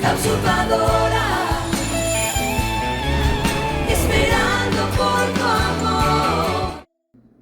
La usurpadora, esperando por tu amor.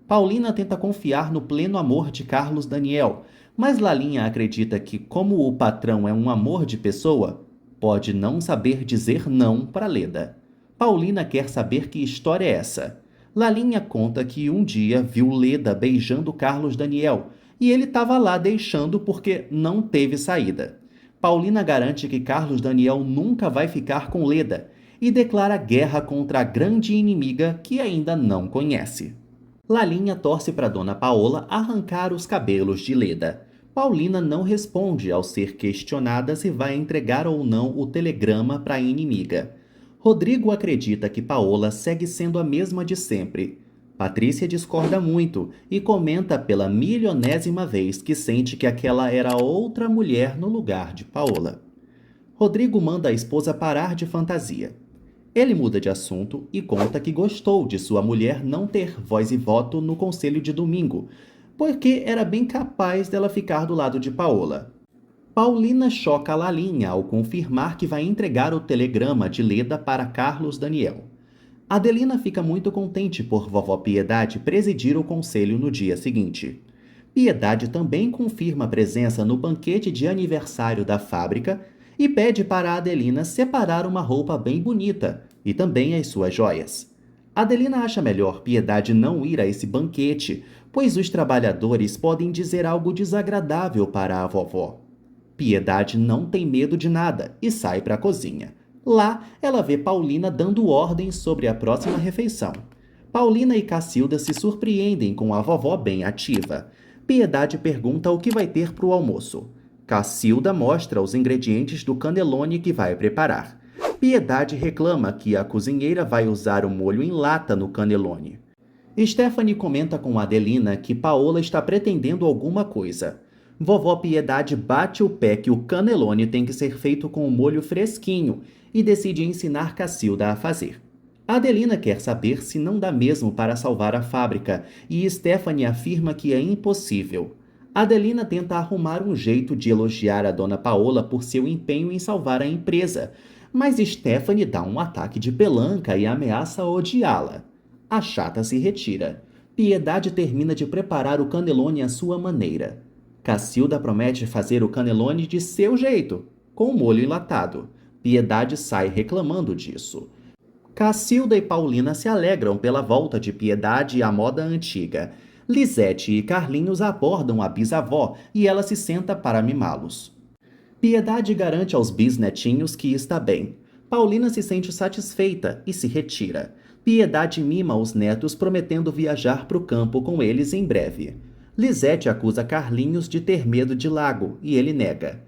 Paulina tenta confiar no pleno amor de Carlos Daniel, mas Lalinha acredita que, como o patrão é um amor de pessoa, pode não saber dizer não para Leda. Paulina quer saber que história é essa. Lalinha conta que um dia viu Leda beijando Carlos Daniel e ele estava lá deixando porque não teve saída. Paulina garante que Carlos Daniel nunca vai ficar com Leda e declara guerra contra a grande inimiga que ainda não conhece. Lalinha torce para Dona Paola arrancar os cabelos de Leda. Paulina não responde ao ser questionada se vai entregar ou não o telegrama para a inimiga. Rodrigo acredita que Paola segue sendo a mesma de sempre. Patrícia discorda muito e comenta pela milionésima vez que sente que aquela era outra mulher no lugar de Paola. Rodrigo manda a esposa parar de fantasia. Ele muda de assunto e conta que gostou de sua mulher não ter voz e voto no conselho de domingo, porque era bem capaz dela ficar do lado de Paola. Paulina choca a Lalinha ao confirmar que vai entregar o telegrama de Leda para Carlos Daniel. Adelina fica muito contente por vovó Piedade presidir o conselho no dia seguinte. Piedade também confirma a presença no banquete de aniversário da fábrica e pede para Adelina separar uma roupa bem bonita e também as suas joias. Adelina acha melhor Piedade não ir a esse banquete, pois os trabalhadores podem dizer algo desagradável para a vovó. Piedade não tem medo de nada e sai para a cozinha. Lá, ela vê Paulina dando ordens sobre a próxima refeição. Paulina e Cacilda se surpreendem com a vovó bem ativa. Piedade pergunta o que vai ter para o almoço. Cacilda mostra os ingredientes do cannelloni que vai preparar. Piedade reclama que a cozinheira vai usar o molho em lata no cannelloni. Stephanie comenta com Adelina que Paola está pretendendo alguma coisa. Vovó Piedade bate o pé que o cannelloni tem que ser feito com o molho fresquinho e decide ensinar Cacilda a fazer. Adelina quer saber se não dá mesmo para salvar a fábrica e Stephanie afirma que é impossível. Adelina tenta arrumar um jeito de elogiar a Dona Paola por seu empenho em salvar a empresa, mas Stephanie dá um ataque de pelanca e ameaça odiá-la. A chata se retira. Piedade termina de preparar o cannelloni à sua maneira. Cacilda promete fazer o cannelloni de seu jeito, com molho enlatado. Piedade sai reclamando disso. Cacilda e Paulina se alegram pela volta de Piedade à moda antiga. Lisete e Carlinhos abordam a bisavó e ela se senta para mimá-los. Piedade garante aos bisnetinhos que está bem. Paulina se sente satisfeita e se retira. Piedade mima os netos prometendo viajar para o campo com eles em breve. Lisete acusa Carlinhos de ter medo de lago e ele nega.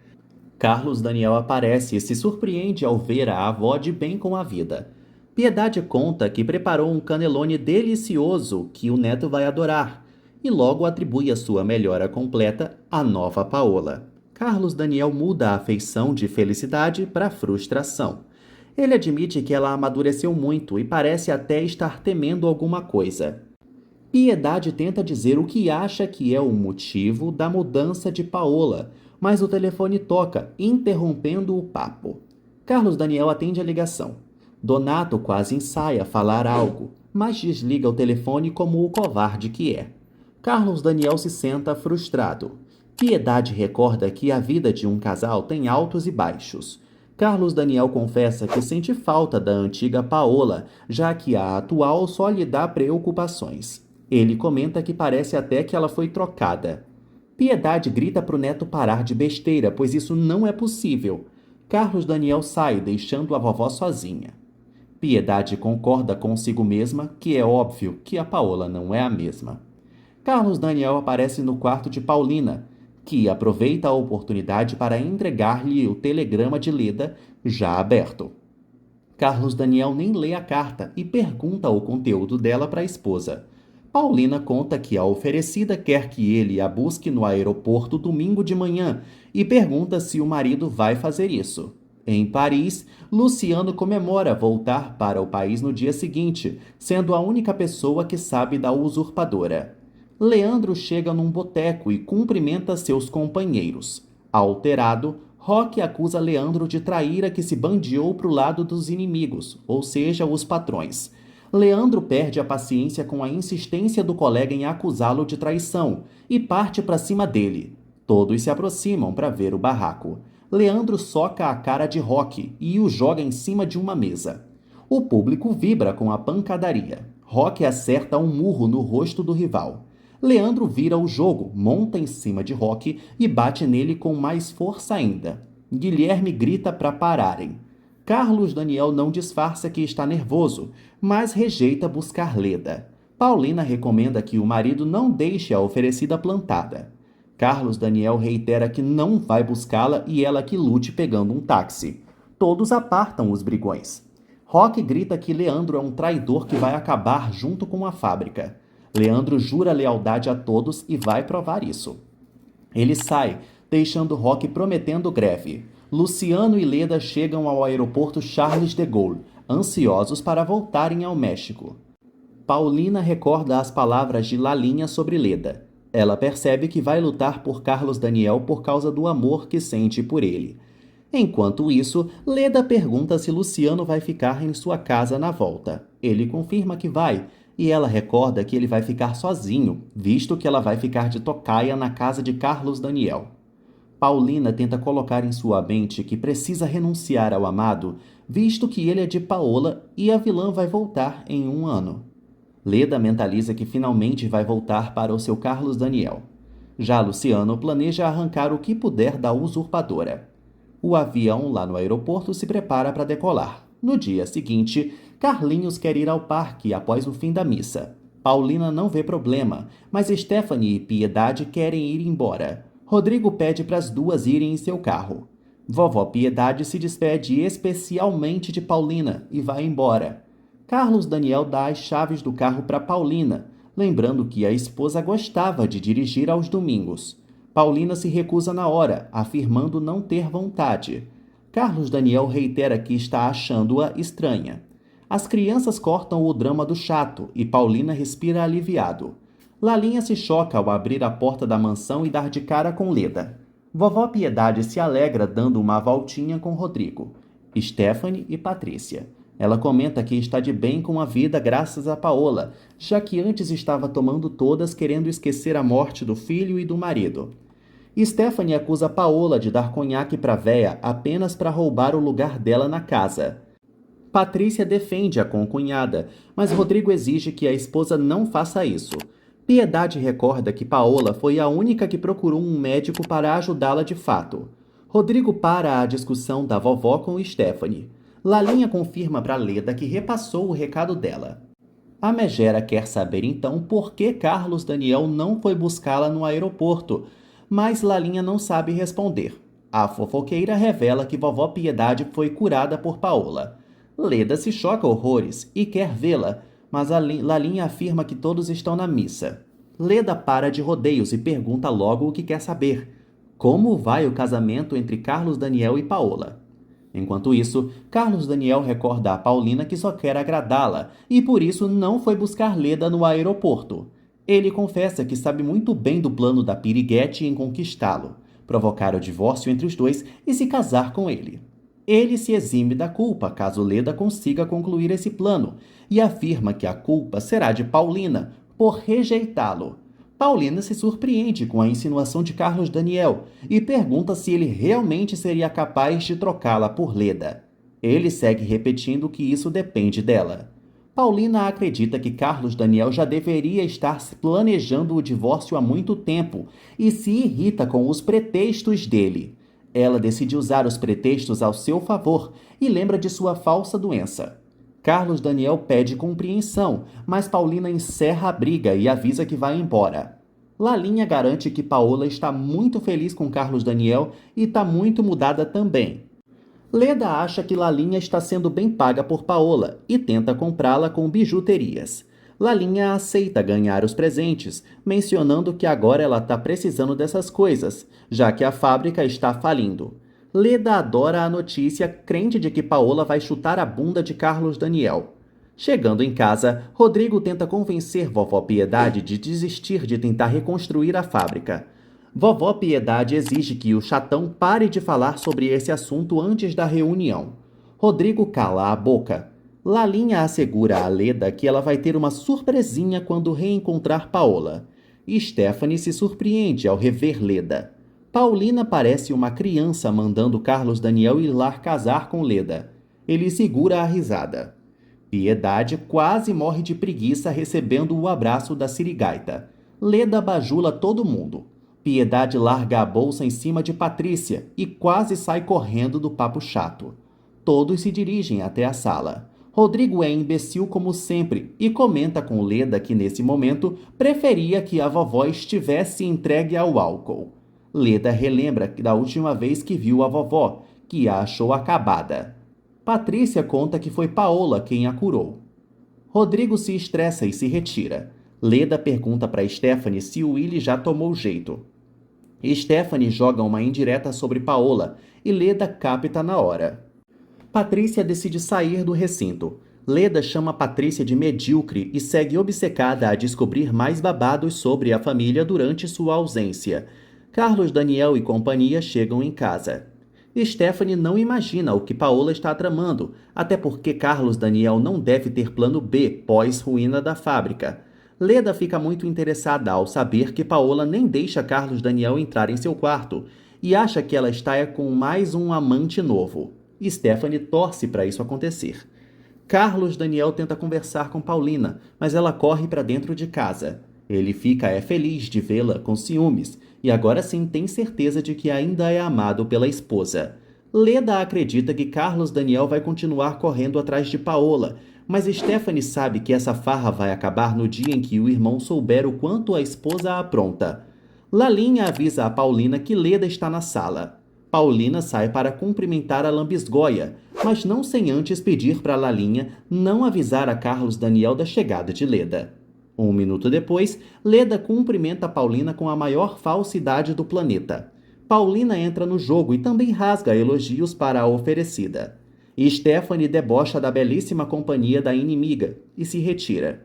Carlos Daniel aparece e se surpreende ao ver a avó de bem com a vida. Piedade conta que preparou um cannelloni delicioso que o neto vai adorar e logo atribui a sua melhora completa à nova Paola. Carlos Daniel muda a afeição de felicidade para frustração. Ele admite que ela amadureceu muito e parece até estar temendo alguma coisa. Piedade tenta dizer o que acha que é o motivo da mudança de Paola, mas o telefone toca, interrompendo o papo. Carlos Daniel atende a ligação. Donato quase ensaia falar algo, mas desliga o telefone como o covarde que é. Carlos Daniel se senta frustrado. Piedade recorda que a vida de um casal tem altos e baixos. Carlos Daniel confessa que sente falta da antiga Paola, já que a atual só lhe dá preocupações. Ele comenta que parece até que ela foi trocada. Piedade grita para o neto parar de besteira, pois isso não é possível. Carlos Daniel sai, deixando a vovó sozinha. Piedade concorda consigo mesma que é óbvio que a Paola não é a mesma. Carlos Daniel aparece no quarto de Paulina, que aproveita a oportunidade para entregar-lhe o telegrama de Leda já aberto. Carlos Daniel nem lê a carta e pergunta o conteúdo dela para a esposa. Paulina conta que a oferecida quer que ele a busque no aeroporto domingo de manhã e pergunta se o marido vai fazer isso. Em Paris, Luciano comemora voltar para o país no dia seguinte, sendo a única pessoa que sabe da usurpadora. Leandro chega num boteco e cumprimenta seus companheiros. Alterado, Roque acusa Leandro de traíra que se bandeou para o lado dos inimigos, ou seja, os patrões. Leandro perde a paciência com a insistência do colega em acusá-lo de traição e parte para cima dele. Todos se aproximam para ver o barraco. Leandro soca a cara de Roque e o joga em cima de uma mesa. O público vibra com a pancadaria. Roque acerta um murro no rosto do rival. Leandro vira o jogo, monta em cima de Roque e bate nele com mais força ainda. Guilherme grita para pararem. Carlos Daniel não disfarça que está nervoso, mas rejeita buscar Leda. Paulina recomenda que o marido não deixe a oferecida plantada. Carlos Daniel reitera que não vai buscá-la e ela que lute pegando um táxi. Todos apartam os brigões. Roque grita que Leandro é um traidor que vai acabar junto com a fábrica. Leandro jura lealdade a todos e vai provar isso. Ele sai, deixando Roque prometendo greve. Luciano e Leda chegam ao aeroporto Charles de Gaulle, ansiosos para voltarem ao México. Paulina recorda as palavras de Lalinha sobre Leda. Ela percebe que vai lutar por Carlos Daniel por causa do amor que sente por ele. Enquanto isso, Leda pergunta se Luciano vai ficar em sua casa na volta. Ele confirma que vai, e ela recorda que ele vai ficar sozinho, visto que ela vai ficar de tocaia na casa de Carlos Daniel. Paulina tenta colocar em sua mente que precisa renunciar ao amado, visto que ele é de Paola e a vilã vai voltar em 1 ano. Leda mentaliza que finalmente vai voltar para o seu Carlos Daniel. Já Luciano planeja arrancar o que puder da usurpadora. O avião lá no aeroporto se prepara para decolar. No dia seguinte, Carlinhos quer ir ao parque após o fim da missa. Paulina não vê problema, mas Stephanie e Piedade querem ir embora. Rodrigo pede para as duas irem em seu carro. Vovó Piedade se despede especialmente de Paulina e vai embora. Carlos Daniel dá as chaves do carro para Paulina, lembrando que a esposa gostava de dirigir aos domingos. Paulina se recusa na hora, afirmando não ter vontade. Carlos Daniel reitera que está achando-a estranha. As crianças cortam o drama do chato e Paulina respira aliviado. Lalinha se choca ao abrir a porta da mansão e dar de cara com Leda. Vovó Piedade se alegra dando uma voltinha com Rodrigo, Stephanie e Patrícia. Ela comenta que está de bem com a vida graças a Paola, já que antes estava tomando todas querendo esquecer a morte do filho e do marido. Stephanie acusa Paola de dar conhaque para véia apenas para roubar o lugar dela na casa. Patrícia defende a concunhada, mas Rodrigo exige que a esposa não faça isso. Piedade recorda que Paola foi a única que procurou um médico para ajudá-la de fato. Rodrigo para a discussão da vovó com Stephanie. Lalinha confirma para Leda que repassou o recado dela. A megera quer saber então por que Carlos Daniel não foi buscá-la no aeroporto, mas Lalinha não sabe responder. A fofoqueira revela que vovó Piedade foi curada por Paola. Leda se choca horrores e quer vê-la, mas Lalinha afirma que todos estão na missa. Leda para de rodeios e pergunta logo o que quer saber. Como vai o casamento entre Carlos Daniel e Paola? Enquanto isso, Carlos Daniel recorda a Paulina que só quer agradá-la e por isso não foi buscar Leda no aeroporto. Ele confessa que sabe muito bem do plano da Piriguete em conquistá-lo, provocar o divórcio entre os dois e se casar com ele. Ele se exime da culpa caso Leda consiga concluir esse plano e afirma que a culpa será de Paulina por rejeitá-lo. Paulina se surpreende com a insinuação de Carlos Daniel e pergunta se ele realmente seria capaz de trocá-la por Leda. Ele segue repetindo que isso depende dela. Paulina acredita que Carlos Daniel já deveria estar planejando o divórcio há muito tempo e se irrita com os pretextos dele. Ela decide usar os pretextos ao seu favor e lembra de sua falsa doença. Carlos Daniel pede compreensão, mas Paulina encerra a briga e avisa que vai embora. Lalinha garante que Paola está muito feliz com Carlos Daniel e está muito mudada também. Leda acha que Lalinha está sendo bem paga por Paola e tenta comprá-la com bijuterias. Lalinha aceita ganhar os presentes, mencionando que agora ela está precisando dessas coisas, já que a fábrica está falindo. Leda adora a notícia, crente de que Paola vai chutar a bunda de Carlos Daniel. Chegando em casa, Rodrigo tenta convencer vovó Piedade de desistir de tentar reconstruir a fábrica. Vovó Piedade exige que o chatão pare de falar sobre esse assunto antes da reunião. Rodrigo cala a boca. Lalinha assegura a Leda que ela vai ter uma surpresinha quando reencontrar Paola. Stephanie se surpreende ao rever Leda. Paulina parece uma criança mandando Carlos Daniel ir lá casar com Leda. Ele segura a risada. Piedade quase morre de preguiça recebendo o abraço da sirigaita. Leda bajula todo mundo. Piedade larga a bolsa em cima de Patrícia e quase sai correndo do papo chato. Todos se dirigem até a sala. Rodrigo é imbecil como sempre e comenta com Leda que nesse momento preferia que a vovó estivesse entregue ao álcool. Leda relembra da última vez que viu a vovó, que a achou acabada. Patrícia conta que foi Paola quem a curou. Rodrigo se estressa e se retira. Leda pergunta para Stephanie se o Willy já tomou jeito. Stephanie joga uma indireta sobre Paola e Leda capta na hora. Patrícia decide sair do recinto. Leda chama Patrícia de medíocre e segue obcecada a descobrir mais babados sobre a família durante sua ausência. Carlos Daniel e companhia chegam em casa. Stephanie não imagina o que Paola está tramando, até porque Carlos Daniel não deve ter plano B pós-ruína da fábrica. Leda fica muito interessada ao saber que Paola nem deixa Carlos Daniel entrar em seu quarto e acha que ela está com mais um amante novo. Stephanie torce para isso acontecer. Carlos Daniel tenta conversar com Paulina, mas ela corre para dentro de casa. Ele fica feliz de vê-la com ciúmes e agora sim tem certeza de que ainda é amado pela esposa. Leda acredita que Carlos Daniel vai continuar correndo atrás de Paola, mas Stephanie sabe que essa farra vai acabar no dia em que o irmão souber o quanto a esposa a apronta. Lalinha avisa a Paulina que Leda está na sala. Paulina sai para cumprimentar a lambisgoia, mas não sem antes pedir para Lalinha não avisar a Carlos Daniel da chegada de Leda. Um minuto depois, Leda cumprimenta Paulina com a maior falsidade do planeta. Paulina entra no jogo e também rasga elogios para a oferecida. Stephanie debocha da belíssima companhia da inimiga e se retira.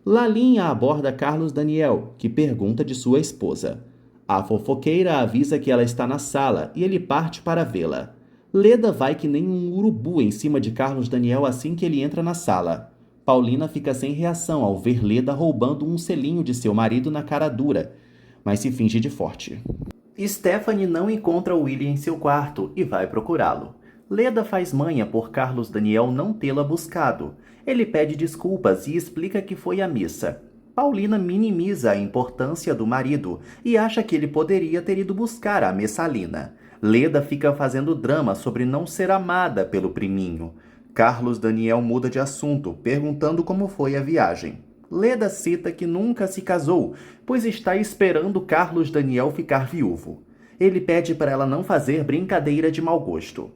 Lalinha aborda Carlos Daniel, que pergunta de sua esposa. A fofoqueira avisa que ela está na sala e ele parte para vê-la. Leda vai que nem um urubu em cima de Carlos Daniel assim que ele entra na sala. Paulina fica sem reação ao ver Leda roubando um selinho de seu marido na cara dura, mas se finge de forte. Stephanie não encontra Willy em seu quarto e vai procurá-lo. Leda faz manha por Carlos Daniel não tê-la buscado. Ele pede desculpas e explica que foi à missa. Paulina minimiza a importância do marido e acha que ele poderia ter ido buscar a Messalina. Leda fica fazendo drama sobre não ser amada pelo priminho. Carlos Daniel muda de assunto, perguntando como foi a viagem. Leda cita que nunca se casou, pois está esperando Carlos Daniel ficar viúvo. Ele pede para ela não fazer brincadeira de mau gosto.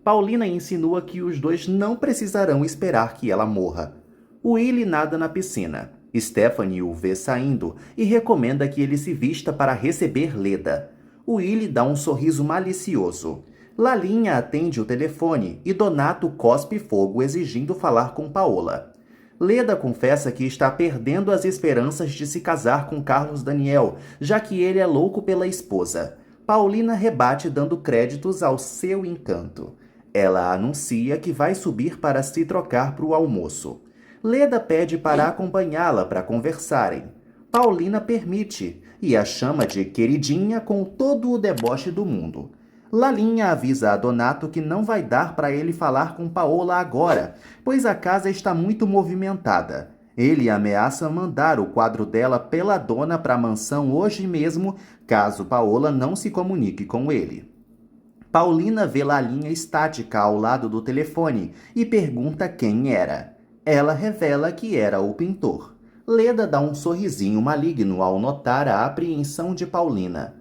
Paulina insinua que os dois não precisarão esperar que ela morra. Willy nada na piscina. Stephanie o vê saindo e recomenda que ele se vista para receber Leda. Willy dá um sorriso malicioso. Lalinha atende o telefone e Donato cospe fogo exigindo falar com Paola. Leda confessa que está perdendo as esperanças de se casar com Carlos Daniel, já que ele é louco pela esposa. Paulina rebate dando créditos ao seu encanto. Ela anuncia que vai subir para se trocar para o almoço. Leda pede para acompanhá-la para conversarem. Paulina permite e a chama de queridinha com todo o deboche do mundo. Lalinha avisa a Donato que não vai dar para ele falar com Paola agora, pois a casa está muito movimentada. Ele ameaça mandar o quadro dela pela dona para a mansão hoje mesmo, caso Paola não se comunique com ele. Paulina vê Lalinha estática ao lado do telefone e pergunta quem era. Ela revela que era o pintor. Leda dá um sorrisinho maligno ao notar a apreensão de Paulina.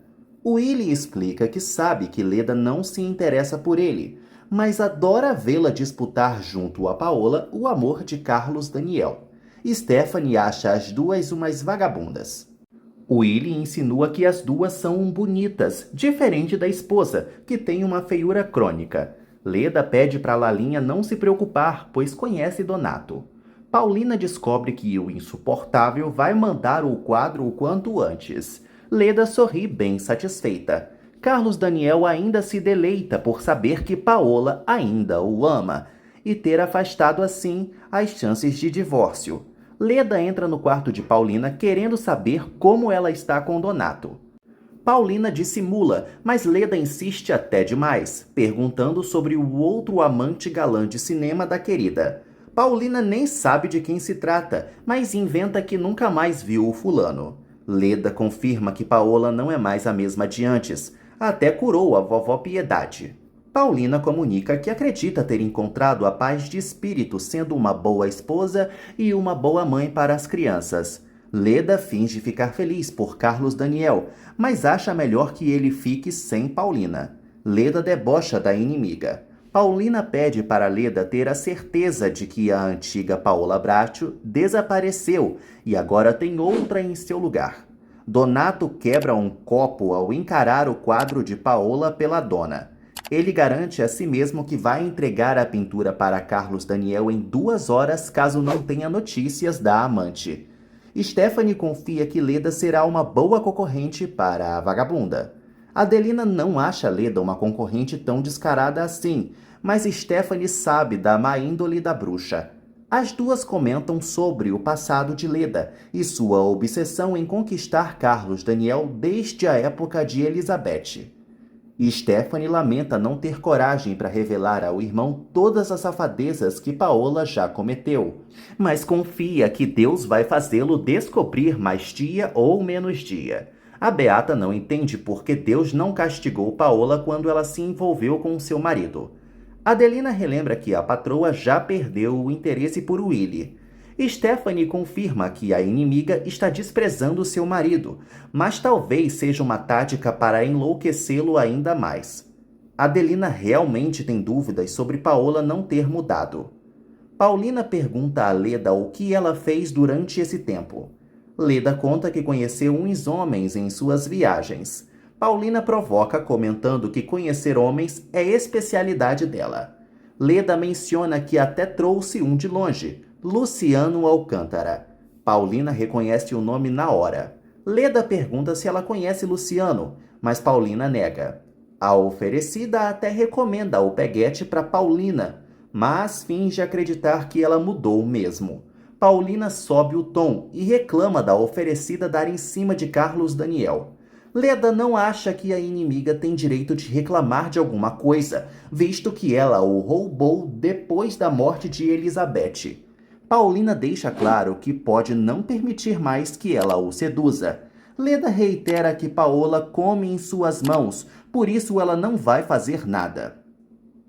Willy explica que sabe que Leda não se interessa por ele, mas adora vê-la disputar junto a Paola o amor de Carlos Daniel. Stephanie acha as duas umas vagabundas. Willy insinua que as duas são bonitas, diferente da esposa, que tem uma feiura crônica. Leda pede para Lalinha não se preocupar, pois conhece Donato. Paulina descobre que o insuportável vai mandar o quadro o quanto antes. Leda sorri bem satisfeita. Carlos Daniel ainda se deleita por saber que Paola ainda o ama e ter afastado assim as chances de divórcio. Leda entra no quarto de Paulina querendo saber como ela está com Donato. Paulina dissimula, mas Leda insiste até demais, perguntando sobre o outro amante galã de cinema da querida. Paulina nem sabe de quem se trata, mas inventa que nunca mais viu o fulano. Leda confirma que Paola não é mais a mesma de antes, até curou a vovó Piedade. Paulina comunica que acredita ter encontrado a paz de espírito sendo uma boa esposa e uma boa mãe para as crianças. Leda finge ficar feliz por Carlos Daniel, mas acha melhor que ele fique sem Paulina. Leda debocha da inimiga. Paulina pede para Leda ter a certeza de que a antiga Paola Bracho desapareceu e agora tem outra em seu lugar. Donato quebra um copo ao encarar o quadro de Paola pela dona. Ele garante a si mesmo que vai entregar a pintura para Carlos Daniel em 2 horas caso não tenha notícias da amante. Stephanie confia que Leda será uma boa concorrente para a vagabunda. Adelina não acha Leda uma concorrente tão descarada assim, mas Stephanie sabe da má índole da bruxa. As duas comentam sobre o passado de Leda e sua obsessão em conquistar Carlos Daniel desde a época de Elizabeth. Stephanie lamenta não ter coragem para revelar ao irmão todas as safadezas que Paola já cometeu, mas confia que Deus vai fazê-lo descobrir mais dia ou menos dia. A Beata não entende por que Deus não castigou Paola quando ela se envolveu com seu marido. Adelina relembra que a patroa já perdeu o interesse por Willy. Stephanie confirma que a inimiga está desprezando seu marido, mas talvez seja uma tática para enlouquecê-lo ainda mais. Adelina realmente tem dúvidas sobre Paola não ter mudado. Paulina pergunta a Leda o que ela fez durante esse tempo. Leda conta que conheceu uns homens em suas viagens. Paulina provoca comentando que conhecer homens é especialidade dela. Leda menciona que até trouxe um de longe, Luciano Alcântara. Paulina reconhece o nome na hora. Leda pergunta se ela conhece Luciano, mas Paulina nega. A oferecida até recomenda o peguete para Paulina, mas finge acreditar que ela mudou mesmo. Paulina sobe o tom e reclama da oferecida dar em cima de Carlos Daniel. Leda não acha que a inimiga tem direito de reclamar de alguma coisa, visto que ela o roubou depois da morte de Elizabeth. Paulina deixa claro que pode não permitir mais que ela o seduza. Leda reitera que Paola come em suas mãos, por isso ela não vai fazer nada.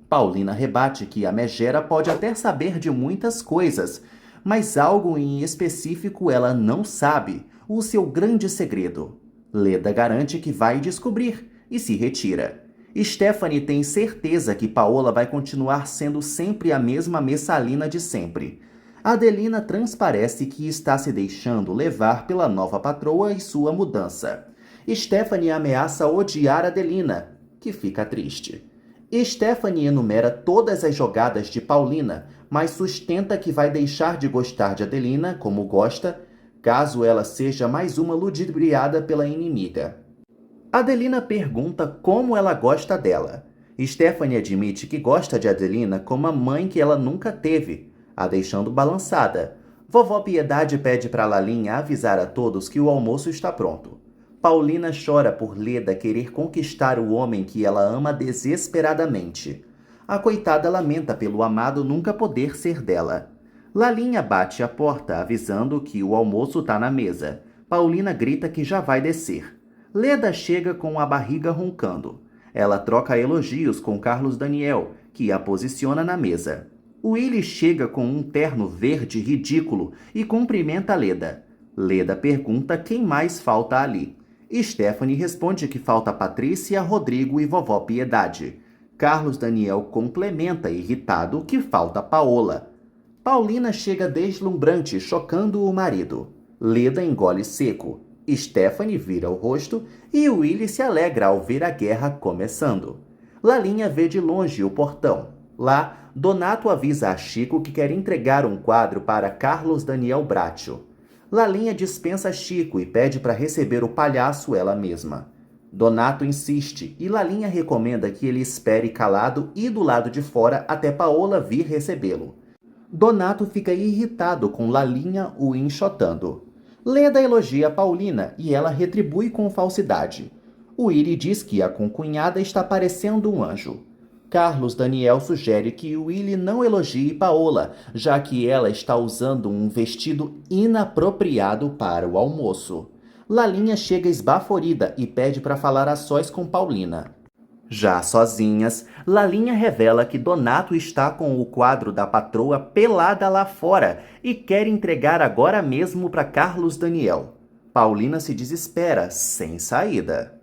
Paulina rebate que a megera pode até saber de muitas coisas, mas algo em específico ela não sabe, o seu grande segredo. Leda garante que vai descobrir e se retira. Stephanie tem certeza que Paola vai continuar sendo sempre a mesma Messalina de sempre. Adelina transparece que está se deixando levar pela nova patroa e sua mudança. Stephanie ameaça odiar Adelina, que fica triste. Stephanie enumera todas as jogadas de Paulina, mas sustenta que vai deixar de gostar de Adelina, como gosta, caso ela seja mais uma ludibriada pela inimiga. Adelina pergunta como ela gosta dela. Stephanie admite que gosta de Adelina como a mãe que ela nunca teve, a deixando balançada. Vovó Piedade pede para Lalinha avisar a todos que o almoço está pronto. Paulina chora por Leda querer conquistar o homem que ela ama desesperadamente. A coitada lamenta pelo amado nunca poder ser dela. Lalinha bate a porta avisando que o almoço está na mesa. Paulina grita que já vai descer. Leda chega com a barriga roncando. Ela troca elogios com Carlos Daniel, que a posiciona na mesa. Willy chega com um terno verde ridículo e cumprimenta Leda. Leda pergunta quem mais falta ali. Stephanie responde que falta Patrícia, Rodrigo e vovó Piedade. Carlos Daniel complementa irritado que falta Paola. Paulina chega deslumbrante, chocando o marido. Leda engole seco. Stephanie vira o rosto e Willy se alegra ao ver a guerra começando. Lalinha vê de longe o portão. Lá, Donato avisa a Chico que quer entregar um quadro para Carlos Daniel Bracho. Lalinha dispensa Chico e pede para receber o palhaço ela mesma. Donato insiste e Lalinha recomenda que ele espere calado e do lado de fora até Paola vir recebê-lo. Donato fica irritado com Lalinha o enxotando. Leda elogia Paulina e ela retribui com falsidade. Willy diz que a concunhada está parecendo um anjo. Carlos Daniel sugere que Willy não elogie Paola, já que ela está usando um vestido inapropriado para o almoço. Lalinha chega esbaforida e pede para falar a sós com Paulina. Já sozinhas, Lalinha revela que Donato está com o quadro da patroa pelada lá fora e quer entregar agora mesmo para Carlos Daniel. Paulina se desespera, sem saída.